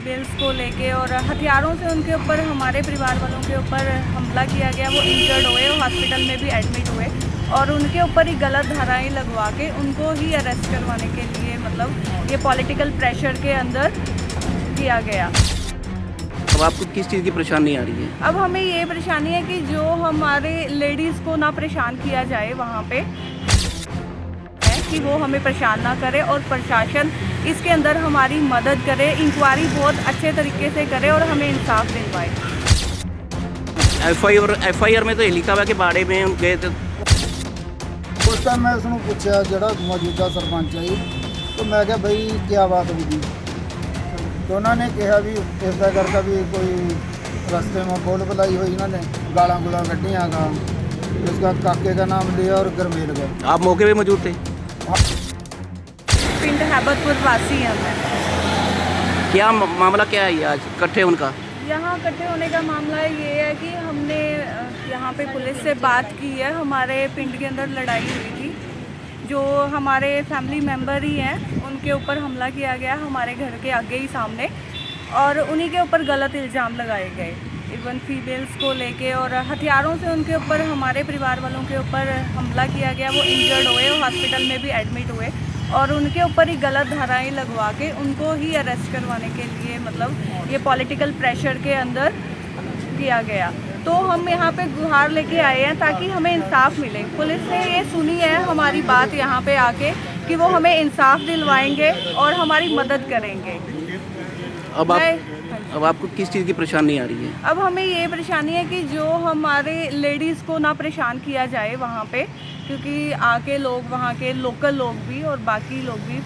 Females को लेके और हथियारों से उनके ऊपर, हमारे परिवार वालों के ऊपर हमला किया गया। वो इंजर्ड हुए, हॉस्पिटल में भी एडमिट हुए और उनके ऊपर ही गलत धाराएं लगवा के उनको ही अरेस्ट करवाने के लिए, मतलब ये पॉलिटिकल प्रेशर के अंदर किया गया। अब आपको किस चीज़ की परेशानी आ रही है? अब हमें ये परेशानी है कि जो हमारे लेडीज़ को ना परेशान किया जाए वहाँ पे, है कि वो हमें परेशान ना करे और प्रशासन इसके अंदर हमारी मदद करे, इंक्वायरी बहुत अच्छे तरीके से करे और हमें इंसाफ दिलवाए। एफआईआर में तो ये लिखा हुआ कि बाड़े में गए थे। उस टाइम मैं उसਨੂੰ ਪੁੱਛਿਆ ਜਿਹੜਾ ਮੌਜੂਦਾ ਸਰਪੰਚ ਹੈ ਜੀ, तो मैं क्या भाई क्या बात होगी, तो उन्होंने कहा भी इसका करके भी कोई रास्ते में बोल बुलाई हुई, इन्होंने गाला गुला कटियाँ का, उसका काके का नाम लिया और गरमेल गए। आप मौके पे मौजूद थे? पिंड हैबतपुर वासी हैं मैं। क्या मामला क्या है ये आज इकट्ठे उनका? यहाँ इकट्ठे होने का मामला ये है कि हमने यहाँ पे पुलिस से बात की है। हमारे पिंड के अंदर लड़ाई हुई थी, जो हमारे फैमिली मेम्बर ही हैं उनके ऊपर हमला किया गया हमारे घर के आगे ही सामने, और उन्हीं के ऊपर गलत इल्ज़ाम लगाए गए, इवन फीमेल्स को लेके और हथियारों से उनके ऊपर, हमारे परिवार वालों के ऊपर हमला किया गया। वो इंजर्ड हुए, हॉस्पिटल में भी एडमिट हुए और उनके ऊपर ही गलत धाराएं लगवा के उनको ही अरेस्ट करवाने के लिए, मतलब ये पॉलिटिकल प्रेशर के अंदर किया गया। तो हम यहाँ पे गुहार लेके आए हैं ताकि हमें इंसाफ मिले। पुलिस ने ये सुनी है हमारी बात यहाँ पे आके कि वो हमें इंसाफ दिलवाएंगे और हमारी मदद करेंगे। अब आपको किस चीज़ की परेशानी आ रही है? अब हमें ये परेशानी है कि जो हमारे लेडीज़ को ना परेशान किया जाए वहाँ पे, क्योंकि आके लोग, वहाँ के लोकल लोग भी और बाकी लोग भी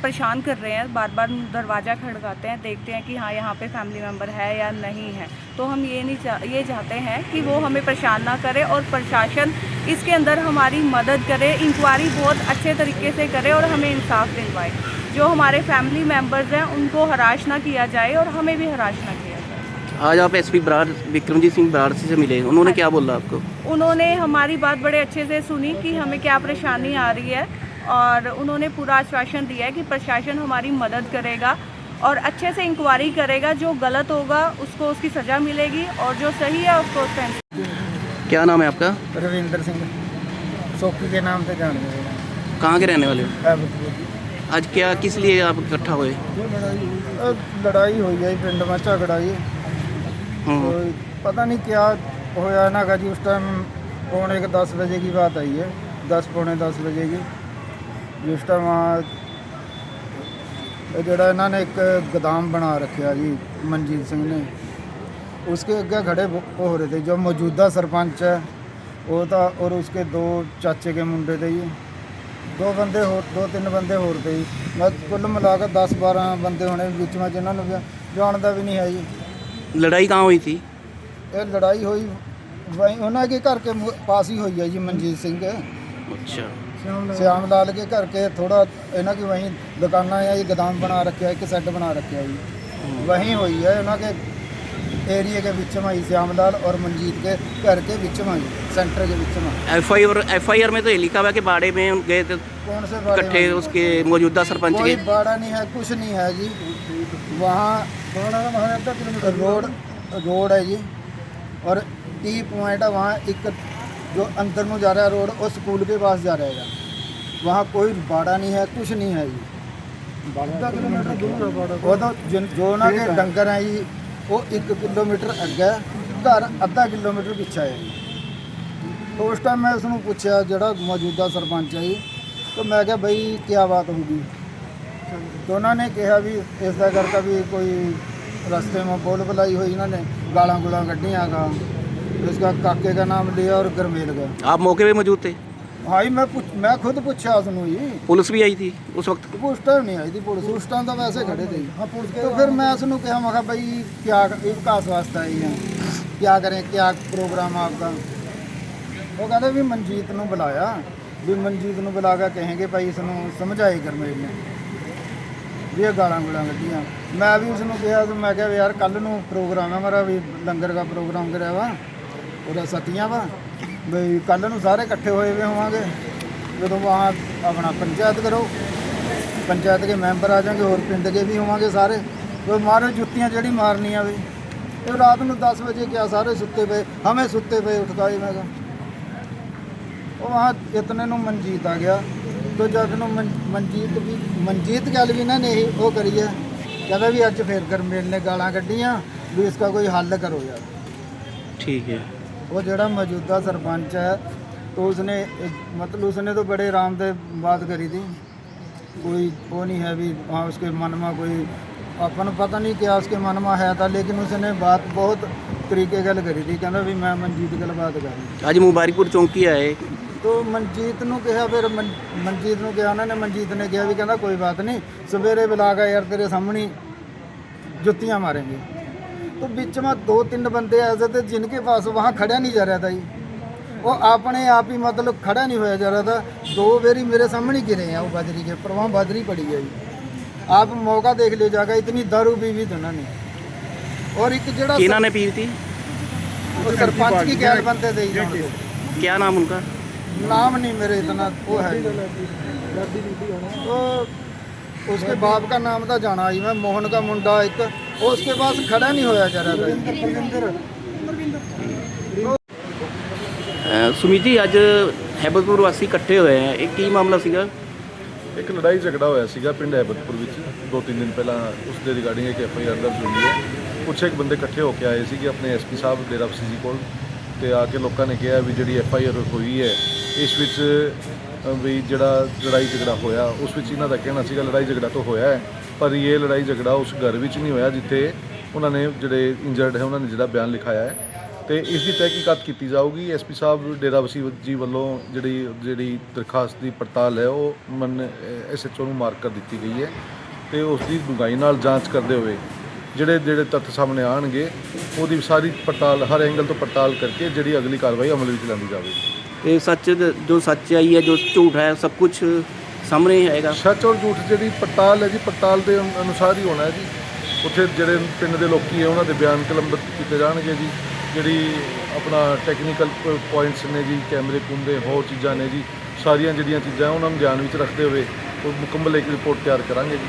परेशान कर रहे हैं, बार बार दरवाज़ा खड़काते हैं, देखते हैं कि हाँ यहाँ पे फैमिली मेम्बर है या नहीं है। तो हम ये चाहते हैं कि वो हमें परेशान ना करे और प्रशासन इसके अंदर हमारी मदद करे, इंक्वायरी बहुत अच्छे तरीके से करे और हमें इंसाफ दिलवाए। जो हमारे फैमिली मेम्बर्स हैं उनको हराश ना किया जाए और हमें भी हराश ना किया जाए। आज आप एसपी बराड़ विक्रमजीत सिंह बराड़ से मिले, उन्होंने क्या बोला आपको? उन्होंने हमारी बात बड़े अच्छे से सुनी कि हमें क्या परेशानी आ रही है, और उन्होंने पूरा आश्वासन दिया है कि प्रशासन हमारी मदद करेगा और अच्छे से इंक्वायरी करेगा। जो गलत होगा उसको उसकी सज़ा मिलेगी और जो सही है उसको उसका। क्या नाम है आपका? रविंदर सिंह सोकी के नाम से जान गए। कहाँ के रहने वाले हो? हैबतपुर। आज क्या, किस लिए आप इकट्ठा हुए? लड़ाई हुई है पिंड में, झगड़ा ही तो पता नहीं क्या होया ना का जी। उस टाइम 9:45 बजे की बात आई है, 10 पौने 10 बजे की। जिस टाइम वहाँ ਜਿਹੜਾ ਇਹਨਾਂ ਨੇ ਇੱਕ गोदाम बना रखा जी मनजीत सिंह ने, उसके अगे खड़े हो रहे थे जो मौजूदा सरपंच है वो था, और उसके 2 चाचे के मुंडे थे जी, 2-3 बंदे होर थे जी। मैं कुल मिलाकर 10-12 बंदे होने बीच में, जिन्होंने जानता भी नहीं है जी। लड़ाई कहाँ हुई थी? ये लड़ाई हुई वहीं उन्होंने के घर के पास ही हुई है जी, मनजीत सिंह के। अच्छा। श्याम लाल के घर के थोड़ा इन्हों की वहीं दुकाना है, ये गोदाम बना रखे है, एक सेट बना रखे है जी, वहीं हुई है उन्होंने के एरिया के बीच में ही, श्याम लाल और मनजीत के घर के बीच में ही, सेंटर के बीच में। एफआईआर में तो ये लिखा हुआ कि बाड़े में गए थे कौन से इकट्ठे उसके मौजूदा सरपंच कोई के? बाड़ा नहीं है, कुछ नहीं है जी। वहाँ रोड है जी, और टी पॉइंट है वहाँ, एक जो अंदर में जा रहा है रोड, और स्कूल के पास जा रहेगा, वहाँ कोई बाड़ा नहीं है, कुछ नहीं है जी। वो तो जो ना के डंगर हैं जी, वो 1 किलोमीटर अगे, घर आधा किलोमीटर पिछा है जी। तो उस टाइम मैं उसਨੂੰ पूछा ਜਿਹੜਾ मौजूदा सरपंच है जी, तो मैं क्या भाई क्या बात होगी, तो उन्होंने कहा भी इसका करके भी कोई रास्ते में बोल बुलाई हुई, इन्होंने गाला गुला कटियाँ का, उसका काके का नाम लिया और गरमेल गए। आप मौके पे मौजूद थे? हाँ जी, मैं खुद पूछा उसनों जी। पुलिस भी आई थी उस वक्त? उस टाइम नहीं आई थी पुलिस, उस टाइम तो वैसे खड़े थे। तो फिर मैं उसनों कहा, मैं कहा भाई क्या विकास वास्ते आई है, क्या करें, क्या प्रोग्राम आपका? वो कहते भी मनजीत ਨੂੰ बुलाया, भी मनजीत ਨੂੰ बुला के कहेंगे भाई इसनों समझाए गरमेल ने भी ये गाला गुला कटियाँ। मैं भी उसनों कहा, तो मैं क्या यार कल ਨੂੰ प्रोग्राम है मेरा, भी लंगर का प्रोग्राम कराया वा ਉਹਦਾ सतियाँ वा, भी कल ਨੂੰ ਸਾਰੇ इकट्ठे होए हुए होंगे, जो वहाँ अपना पंचायत करो, पंचायत के मैंबर आ जाएंगे और पिंड के भी होंगे सारे, वो मारो जुत्तियाँ जड़ी मारनी है भाई। तो रात में 10 बजे क्या सारे सुते पे, हमें सुते पे उठकाई मैं कहा ਉਹ ਵਹਾਂ ਇਤਨੇ ਨੂੰ ਮਨਜੀਤ ਆ ਗਿਆ। तो जब ਨੂੰ ਮਨਜੀਤ ਗੱਲ ਵੀ ਇਹਨਾਂ ਨੇ ਉਹ ਕਰੀ ਹੈ, ਕਹਿੰਦਾ ਵੀ ਅੱਜ ਫੇਰ ਕਰ ਮਿਲਨੇ ਗਾਲਾਂ ਕੱਢੀਆਂ ਵੀ ਇਸका कोई हल करो यार। ठीक है। वो ਜਿਹੜਾ ਮੌਜੂਦਾ सरपंच है तो उसने मतलब उसने तो बड़े आराम से बात करी थी, कोई वो नहीं है भी हाँ उसके मन में कोई अपन पता नहीं क्या उसके मन में है था, लेकिन उसने बात बहुत तरीके गल करी थी, कहना भी मैं मनजीत गल बात कर आज मुबारकपुर चौंकी आए तो मनजीत ਨੂੰ ਕਿਹਾ, ਫਿਰ ਮਨਜੀਤ ਨੂੰ ਕਿਹਾ ਉਹਨਾਂ ਨੇ, ਮਨਜੀਤ ਨੇ ਕਿਹਾ ਵੀ ਕਹਿੰਦਾ ਕੋਈ ਬਾਤ नहीं सवेरे बुला कर यार तेरे सामने जुत्तियाँ मारेंगे। तो बीच में 2-3 बंदे ऐसे थे जिनके पास वहाँ खड़ा नहीं जा रहा था जी, वो अपने आप ही मतलब खड़ा नहीं होया जा रहा था। 2 बारी मेरे सामने गिरे हैं वो बजरी के पर, वहाँ बजरी पड़ी है जी। आप मौका देख ले जाएगा, इतनी दारू पी भी थी उन्होंने। और एक जड़ा किन्हों ने पी थी, सरपंच की गैर बनते थे जी, क्या नाम उनका? नाम नहीं मेरे इतना वो है। तो उसके बाप का नाम था जाना ही मैं, मोहन का मुंडा एक, वो उसके पास खड़ा नहीं होया जा रहा था। सुमित जी ਅੱਜ ਹੈਬਤਪੁਰ ਵਾਸੀ ਇਕੱਠੇ ਹੋਏ ਆ, ਇਹ ਕੀ ਮਾਮਲਾ ਸੀਗਾ? ਇੱਕ ਲੜਾਈ ਝਗੜਾ ਹੋਇਆ ਸੀਗਾ ਪਿੰਡ ਹੈਬਤਪੁਰ ਵਿੱਚ 2-3 ਦਿਨ ਪਹਿਲਾਂ। ਉਸ ਦੇ ਰਿਗਾਰਡਿੰਗ ਇੱਕ FIR ਦਰਜ ਹੋਈ ਹੈ। ਕੁਛ ਇੱਕ ਬੰਦੇ ਇਕੱਠੇ ਹੋ ਕੇ ਆਏ ਸੀਗੇ ਆਪਣੇ SP ਸਾਹਿਬ ਡੇਰਾ ਬਸੀ ਜੀ ਕੋਲ, ਤੇ ਆ ਕੇ ਲੋਕਾਂ ਨੇ ਕਿਹਾ ਵੀ ਜਿਹੜੀ FIR ਹੋਈ ਹੈ ਇਸ ਵਿੱਚ ਵੀ ਜਿਹੜਾ ਲੜਾਈ ਝਗੜਾ ਹੋਇਆ ਉਸ ਵਿੱਚ ਇਹਨਾਂ ਦਾ ਕਹਿਣਾ ਸੀਗਾ ਲੜਾਈ ਝਗੜਾ ਤਾਂ ਹੋਇਆ ਹੈ, ਪਰ ਇਹ ਲੜਾਈ ਝਗੜਾ ਉਸ ਘਰ ਵਿੱਚ ਨਹੀਂ ਹੋਇਆ ਜਿੱਥੇ ਉਹਨਾਂ ਨੇ ਜਿਹੜੇ ਇੰਜਰਡ ਹੈ ਉਹਨਾਂ ਨੇ ਜਿਹੜਾ ਬਿਆਨ ਲਿਖਾਇਆ ਹੈ। ਤੇ ਇਸ ਦੀ ਤਹਿਕੀਕਾਤ ਕੀਤੀ ਜਾਊਗੀ। SP ਸਾਹਿਬ ਡੇਰਾ ਬਸੀ ਜੀ ਵੱਲੋਂ ਜਿਹੜੀ ਦਰਖਾਸਤ ਦੀ ਪੜਤਾਲ ਹੈ ਉਹ SHO ਨੂੰ ਮਾਰਕ ਕਰ ਦਿੱਤੀ ਗਈ ਹੈ, ਤੇ ਉਸ ਦੀ ਡੂੰਘਾਈ ਨਾਲ ਜਾਂਚ ਕਰਦੇ ਹੋਏ ਜਿਹੜੇ ਤੱਥ ਸਾਹਮਣੇ ਆਣਗੇ ਉਹਦੀ ਸਾਰੀ ਪੜਤਾਲ ਹਰ ਐਂਗਲ ਤੋਂ ਪੜਤਾਲ ਕਰਕੇ ਜਿਹੜੀ ਅਗਲੀ ਕਾਰਵਾਈ ਅਮਲ ਵਿੱਚ ਲਿਆਂਦੀ ਜਾਵੇਗੀ। ਇਹ ਸੱਚ ਜੋ ਸੱਚਾਈ ਹੈ ਜੋ ਝੂਠ ਹੈ ਸਭ ਕੁਝ ਸਾਹਮਣੇ ਆਏਗਾ। ਸੱਚ ਔਰ ਝੂਠ ਜਿਹੜੀ ਪੜਤਾਲ ਹੈ ਜੀ, ਪੜਤਾਲ ਦੇ ਅਨੁਸਾਰ ਹੀ ਹੋਣਾ ਹੈ ਜੀ। ਉੱਥੇ ਜਿਹੜੇ ਪਿੰਡ ਦੇ ਲੋਕੀ ਹੈ ਉਹਨਾਂ ਦੇ ਬਿਆਨ ਕਲਮਬੱਧ ਕੀਤੇ ਜਾਣਗੇ ਜੀ। ਜਿਹੜੀ ਆਪਣਾ ਟੈਕਨੀਕਲ ਪੁਆਇੰਟਸ ਨੇ ਜੀ, ਕੈਮਰੇ ਕੁੰਦੇ ਹੋਰ ਚੀਜ਼ਾਂ ਨੇ ਜੀ, ਸਾਰੀਆਂ ਜਿਹੜੀਆਂ ਚੀਜ਼ਾਂ ਉਹਨਾਂ ਨੂੰ ਧਿਆਨ ਵਿੱਚ ਰੱਖਦੇ ਹੋਏ ਉਹ ਮੁਕੰਮਲ ਇੱਕ ਰਿਪੋਰਟ ਤਿਆਰ ਕਰਾਂਗੇ ਜੀ।